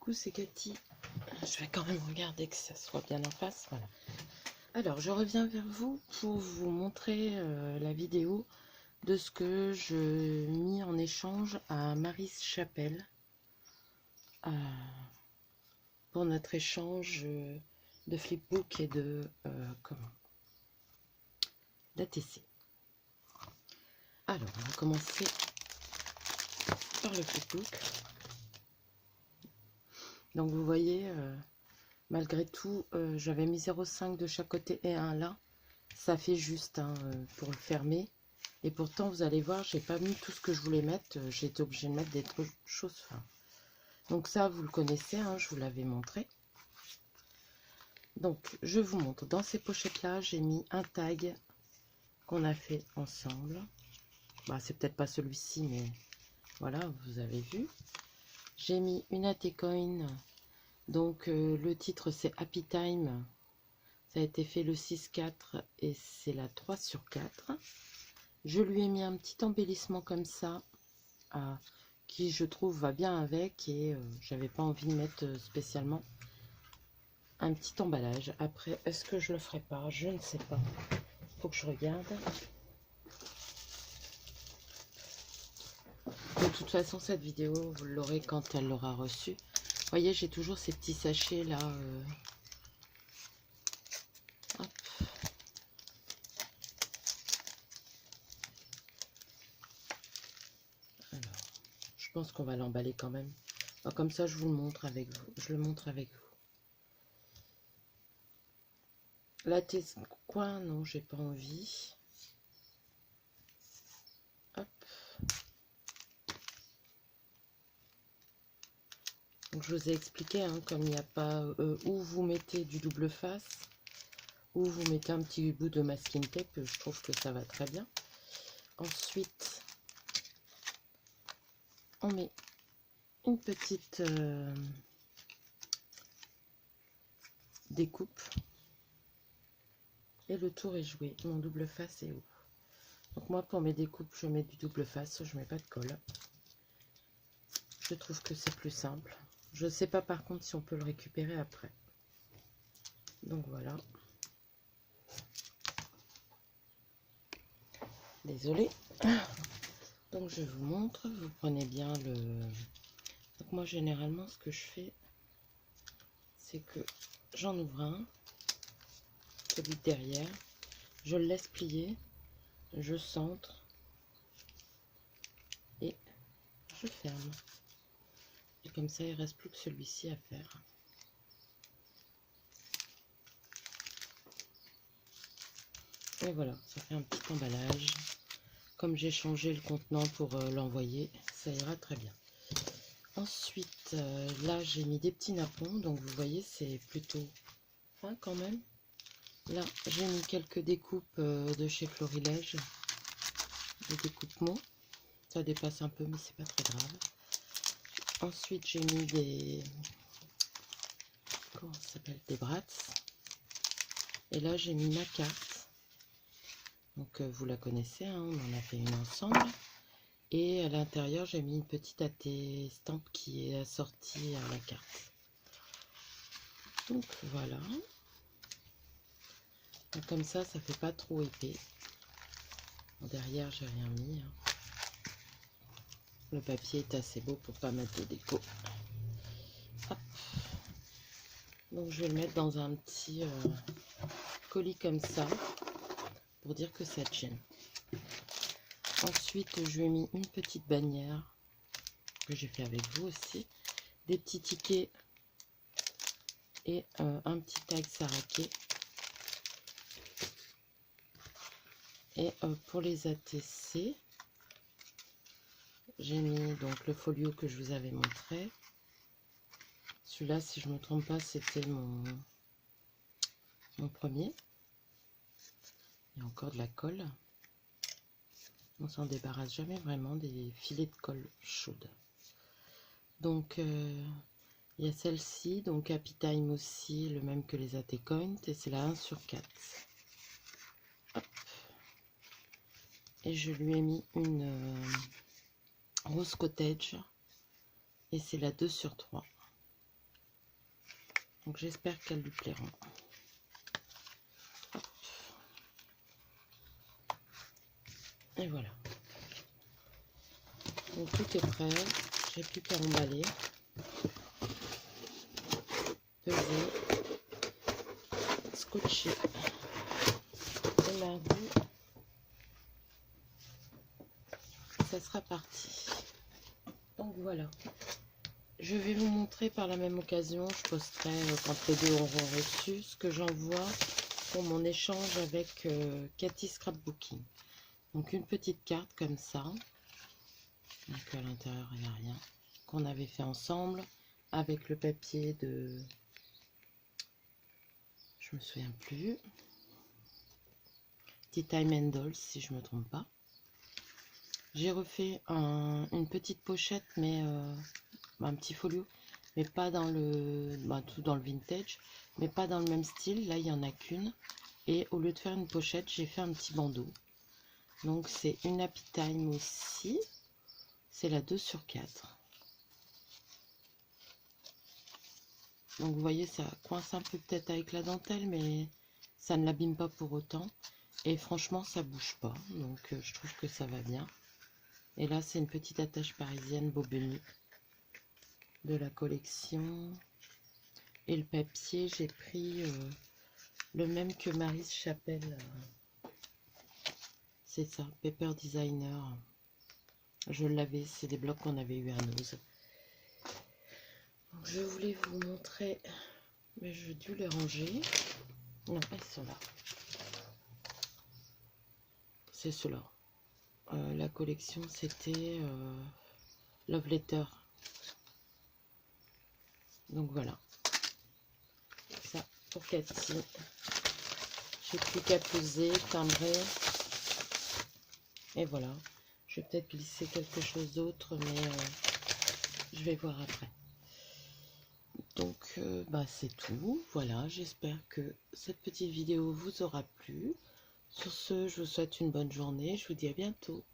coucou, c'est Cathy. Je vais quand même regarder que ça soit bien en face. Voilà. Alors, je reviens vers vous pour vous montrer la vidéo de ce que je mis en échange à Mary's Chapelle pour notre échange de flipbook et de d'ATC. Alors, on va commencer par le flipbook. Donc, vous voyez, malgré tout, j'avais mis 0,5 de chaque côté et un là. Ça fait juste pour le fermer. Et pourtant, vous allez voir, j'ai pas mis tout ce que je voulais mettre. J'ai été obligée de mettre des choses fins. Donc ça, vous le connaissez, je vous l'avais montré. Donc, je vous montre. Dans ces pochettes-là, j'ai mis un tag qu'on a fait ensemble. Bah, c'est peut-être pas celui-ci, mais voilà, vous avez vu. J'ai mis une AT-Coin. Donc, le titre, c'est Happy Time. Ça a été fait le 6-4 et c'est la 3/4. Je lui ai mis un petit embellissement comme ça, qui je trouve va bien avec, et j'avais pas envie de mettre spécialement un petit emballage. Après, est-ce que je le ferai pas? Je ne sais pas. Faut que je regarde. De toute façon, cette vidéo, vous l'aurez quand elle l'aura reçue. Vous voyez, j'ai toujours ces petits sachets là. Hop. Alors, je pense qu'on va l'emballer quand même. Alors, comme ça, je vous le montre avec vous. Je le montre avec vous. La coin, non, j'ai pas envie. Hop. Donc, je vous ai expliqué, comme il n'y a pas où vous mettez du double face, ou vous mettez un petit bout de masking tape, je trouve que ça va très bien. Ensuite, on met une petite découpe. Et le tour est joué. Mon double face est où? Donc moi, pour mes découpes, je mets du double face, je mets pas de colle. Je trouve que c'est plus simple. Je ne sais pas par contre si on peut le récupérer après. Donc voilà. Désolée. Donc je vous montre, vous prenez bien le... Donc moi généralement ce que je fais, c'est que j'en ouvre un, celui de derrière, je le laisse plier, je centre et je ferme. Et comme ça il reste plus que celui-ci à faire. Et voilà, ça fait un petit emballage. Comme j'ai changé le contenant pour l'envoyer, ça ira très bien. Ensuite, là j'ai mis des petits nappons, donc vous voyez c'est plutôt fin quand même. Là j'ai mis quelques découpes de chez Florilège, des découpements. Ça dépasse un peu mais c'est pas très grave. Ensuite j'ai mis des... comment ça s'appelle? Des brats. Et là j'ai mis ma carte. Donc vous la connaissez, on en a fait une ensemble. Et à l'intérieur, j'ai mis une petite AT stamp qui est assortie à la carte. Donc voilà. Donc, comme ça fait pas trop épais. Derrière, j'ai rien mis. Le papier est assez beau pour pas mettre de déco. Hop. Donc je vais le mettre dans un petit colis comme ça pour dire que ça tient. Ensuite, je lui ai mis une petite bannière que j'ai fait avec vous aussi. Des petits tickets et un petit tag Saraké. Et pour les ATC, j'ai mis donc le folio que je vous avais montré. Celui-là, si je ne me trompe pas, c'était mon premier. Il y a encore de la colle. On s'en débarrasse jamais vraiment des filets de colle chaude. Donc, il y a celle-ci, donc Happy Time aussi, le même que les AT-Coin, et c'est la 1/4. Hop. Et je lui ai mis une Rose Cottage, et c'est la 2/3. Donc j'espère qu'elles lui plairont. Hop. Et voilà. Donc tout est prêt. J'ai plus qu'à emballer. Peser. Scotcher. Et mardi, ça sera parti. Donc voilà. Je vais vous montrer par la même occasion, je posterai quand les deux auront reçu ce que j'envoie pour mon échange avec Cathy Scrapbooking. Donc une petite carte comme ça, donc à l'intérieur il n'y a rien, qu'on avait fait ensemble avec le papier de, je me souviens plus, Tea Time and Dolls si je me trompe pas. J'ai refait une petite pochette mais un petit folio, mais pas dans le, tout dans le vintage, mais pas dans le même style. Là il y en a qu'une, et au lieu de faire une pochette j'ai fait un petit bandeau. Donc c'est une Happy Time aussi, c'est la 2/4. Donc vous voyez, ça coince un peu peut-être avec la dentelle, mais ça ne l'abîme pas pour autant, et franchement ça bouge pas, donc je trouve que ça va bien. Et là c'est une petite attache parisienne Bobelny de la collection, et le papier j'ai pris le même que Mary's Chapelle, c'est ça, Paper Designer. Je l'avais, c'est des blocs qu'on avait eu à Nose. Donc je voulais vous montrer, mais j'ai dû les ranger. Non, elles sont là. C'est cela. La collection c'était Love Letter. Donc voilà. Ça pour Cathy. J'ai plus qu'à peser, timbrer. Et voilà. Je vais peut-être glisser quelque chose d'autre, mais je vais voir après. Donc c'est tout. Voilà, j'espère que cette petite vidéo vous aura plu. Sur ce, je vous souhaite une bonne journée. Je vous dis à bientôt.